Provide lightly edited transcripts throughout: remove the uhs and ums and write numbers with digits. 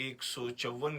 154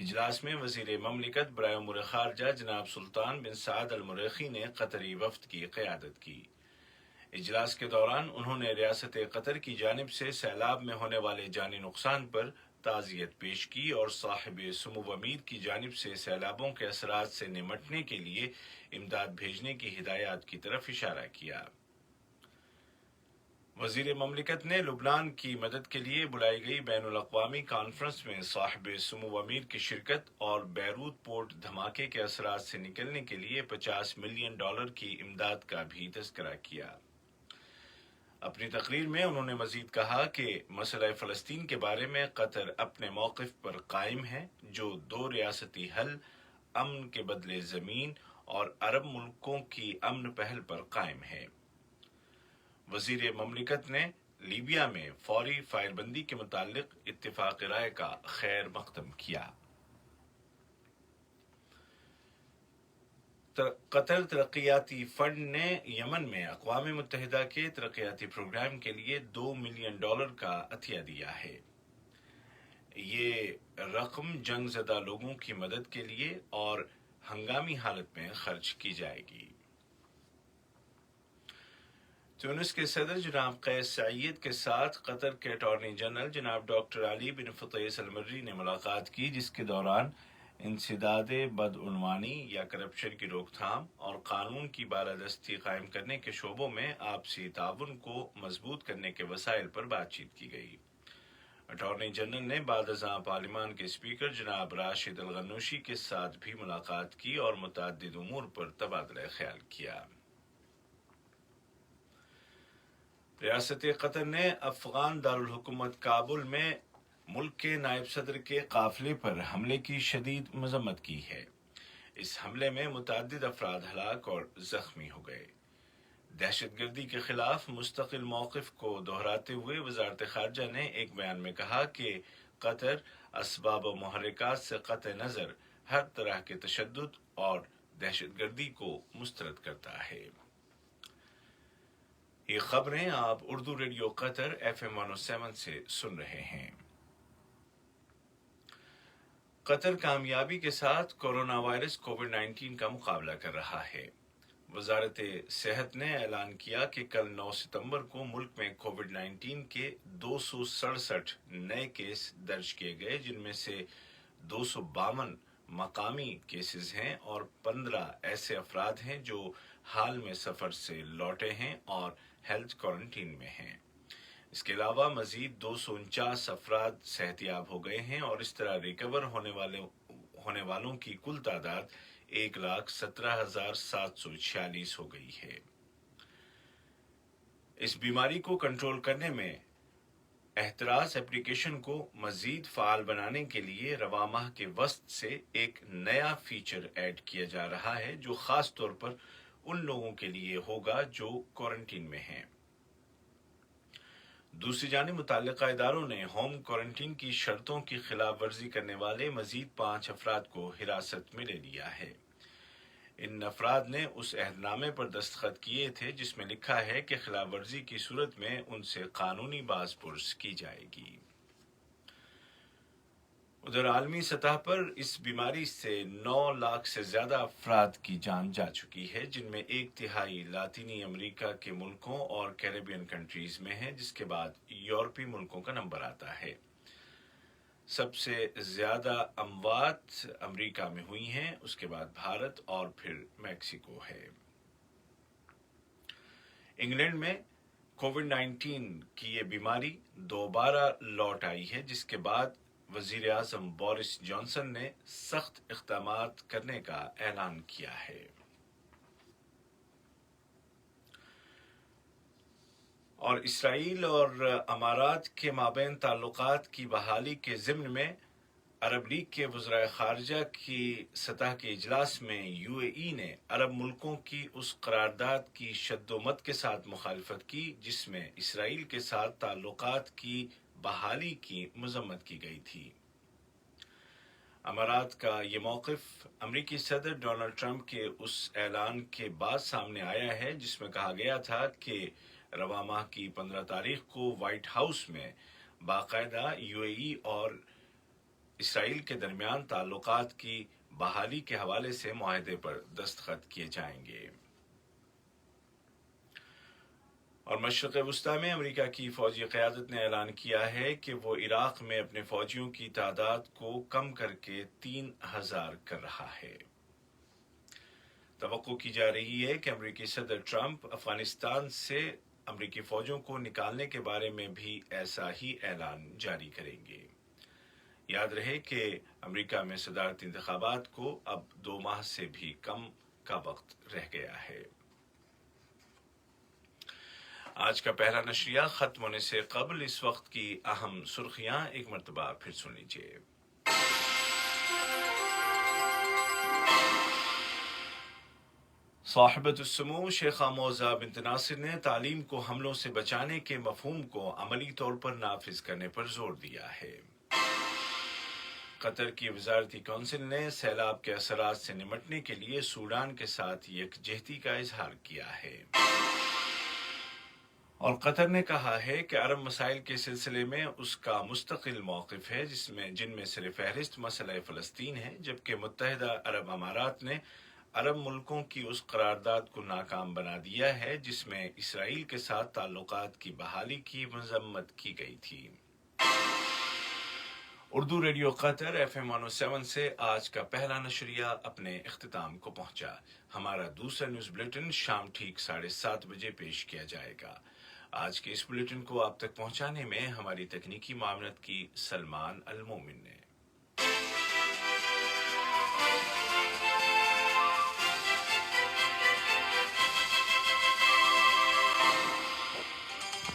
اجلاس میں وزیر مملکت برائے امور خارجہ جناب سلطان بن سعد المریخی نے قطری وفد کی قیادت کی۔ اجلاس کے دوران انہوں نے ریاست قطر کی جانب سے سیلاب میں ہونے والے جانی نقصان پر تعزیت پیش کی اور صاحب سمو امیر کی جانب سے سیلابوں کے اثرات سے نمٹنے کے لیے امداد بھیجنے کی ہدایات کی طرف اشارہ کیا۔ وزیر مملکت نے لبنان کی مدد کے لیے بلائی گئی بین الاقوامی کانفرنس میں صاحب سمو امیر کی شرکت اور بیروت پورٹ دھماکے کے اثرات سے نکلنے کے لیے $50 ملین کی امداد کا بھی تذکرہ کیا۔ اپنی تقریر میں انہوں نے مزید کہا کہ مسئلہ فلسطین کے بارے میں قطر اپنے موقف پر قائم ہے جو دو ریاستی حل، امن کے بدلے زمین اور عرب ملکوں کی امن پہل پر قائم ہے۔ وزیر مملکت نے لیبیا میں فوری فائر بندی کے متعلق اتفاق رائے کا خیر مقدم کیا۔ قطر ترقیاتی فنڈ نے یمن میں اقوام متحدہ کے ترقیاتی پروگرام کے لیے $2 ملین کا عطیہ دیا ہے۔ یہ رقم جنگ زدہ لوگوں کی مدد کے لیے اور ہنگامی حالت میں خرچ کی جائے گی۔ تیونس کے صدر جناب قیس سعید کے ساتھ قطر کے اٹارنی جنرل جناب ڈاکٹر علی بن فطیس المری نے ملاقات کی، جس کے دوران انسداد بدعنوانی یا کرپشن کی روک تھام اور قانون کی بالادستی قائم کرنے کے شعبوں میں آپسی تعاون کو مضبوط کرنے کے وسائل پر بات چیت کی گئی۔ اٹارنی جنرل نے بعد ازاں پارلیمان کے اسپیکر جناب راشد الغنوشی کے ساتھ بھی ملاقات کی اور متعدد امور پر تبادلہ خیال کیا۔ ریاست قطر نے افغان دارالحکومت کابل میں ملک کے نائب صدر کے قافلے پر حملے کی شدید مذمت کی ہے۔ اس حملے میں متعدد افراد ہلاک اور زخمی ہو گئے۔ دہشت گردی کے خلاف مستقل موقف کو دہراتے ہوئے وزارت خارجہ نے ایک بیان میں کہا کہ قطر اسباب و محرکات سے قطع نظر ہر طرح کے تشدد اور دہشت گردی کو مسترد کرتا ہے۔ یہ خبریں آپ اردو ریڈیو قطر FM 107 سے سن رہے ہیں۔ قطر کامیابی کے ساتھ کورونا وائرس کووڈ-19 کا مقابلہ کر رہا ہے۔ وزارت صحت نے اعلان کیا کہ کل 9 ستمبر کو ملک میں کووڈ-19 کے 267 نئے کیس درج کیے گئے، جن میں سے 252 مقامی کیسز ہیں اور 15 ایسے افراد ہیں جو حال میں سفر سے لوٹے ہیں اور ہیلتھ کوارنٹین میں ہیں۔ اس کے علاوہ مزید 249 افراد صحت یاب ہو گئے ہیں اور اس طرح ریکور ہونے والوں کی کل تعداد 1,17,746 ہو گئی ہے۔ اس بیماری کو کنٹرول کرنے میں احتراز ایپلیکیشن کو مزید فعال بنانے کے لیے رواں ماہ کے وسط سے ایک نیا فیچر ایڈ کیا جا رہا ہے جو خاص طور پر ان لوگوں کے لیے ہوگا جو کوارنٹین میں ہیں۔ دوسری جانب متعلقہ اداروں نے ہوم کوارنٹین کی شرطوں کی خلاف ورزی کرنے والے مزید 5 افراد کو حراست میں لے لیا ہے۔ ان افراد نے اس عہد نامے پر دستخط کیے تھے جس میں لکھا ہے کہ خلاف ورزی کی صورت میں ان سے قانونی باز پرس کی جائے گی۔ ادھر عالمی سطح پر اس بیماری سے 9 لاکھ سے زیادہ افراد کی جان جا چکی ہے، جن میں 1/3 لاطینی امریکہ کے ملکوں اور کیریبین کنٹریز میں ہیں، جس کے بعد یورپی ملکوں کا نمبر آتا ہے۔ سب سے زیادہ اموات امریکہ میں ہوئی ہیں، اس کے بعد بھارت اور پھر میکسیکو ہے۔ انگلینڈ میں کووڈ-19 کی یہ بیماری دوبارہ لوٹ آئی ہے، جس کے بعد وزیر اعظم بورس جانسن نے سخت اقدامات کرنے کا اعلان کیا ہے۔ اور اسرائیل اور امارات کے مابین تعلقات کی بحالی کے ضمن میں عرب لیگ کے وزرائے خارجہ کی سطح کے اجلاس میں UAE نے عرب ملکوں کی اس قرارداد کی شد و مت کے ساتھ مخالفت کی جس میں اسرائیل کے ساتھ تعلقات کی بحالی کی مذمت کی گئی تھی۔ امارات کا یہ موقف امریکی صدر ڈونلڈ ٹرمپ کے اس اعلان کے بعد سامنے آیا ہے جس میں کہا گیا تھا کہ رواں ماہ کی 15 تاریخ کو وائٹ ہاؤس میں باقاعدہ UAE اور اسرائیل کے درمیان تعلقات کی بحالی کے حوالے سے معاہدے پر دستخط کیے جائیں گے۔ اور مشرق وسطیٰ میں امریکہ کی فوجی قیادت نے اعلان کیا ہے کہ وہ عراق میں اپنے فوجیوں کی تعداد کو کم کر کے 3000 کر رہا ہے۔ توقع کی جا رہی ہے کہ امریکی صدر ٹرمپ افغانستان سے امریکی فوجوں کو نکالنے کے بارے میں بھی ایسا ہی اعلان جاری کریں گے۔ یاد رہے کہ امریکہ میں صدارتی انتخابات کو اب 2 ماہ سے بھی کم کا وقت رہ گیا ہے۔ آج کا پہلا نشریہ ختم ہونے سے قبل اس وقت کی اہم سرخیاں ایک مرتبہ پھر سن لیجیے۔ صاحبۃ السمو شیخہ موضہ بنت ناصر نے تعلیم کو حملوں سے بچانے کے مفہوم کو عملی طور پر نافذ کرنے پر زور دیا ہے۔ قطر کی وزارتی کونسل نے سیلاب کے اثرات سے نمٹنے کے لیے سوڈان کے ساتھ یکجہتی کا اظہار کیا ہے۔ اور قطر نے کہا ہے کہ عرب مسائل کے سلسلے میں اس کا مستقل موقف ہے جن میں سر فہرست مسئلہ فلسطین ہے، جبکہ متحدہ عرب امارات نے عرب ملکوں کی اس قرارداد کو ناکام بنا دیا ہے جس میں اسرائیل کے ساتھ تعلقات کی بحالی کی مذمت کی گئی تھی۔ اردو ریڈیو قطر FM 107 سے آج کا پہلا نشریہ اپنے اختتام کو پہنچا۔ ہمارا دوسرا نیوز بلیٹن شام ٹھیک 7:30 بجے پیش کیا جائے گا۔ آج کے اس بلیٹن کو آپ تک پہنچانے میں ہماری تکنیکی معاونت کی سلمان المومن نے۔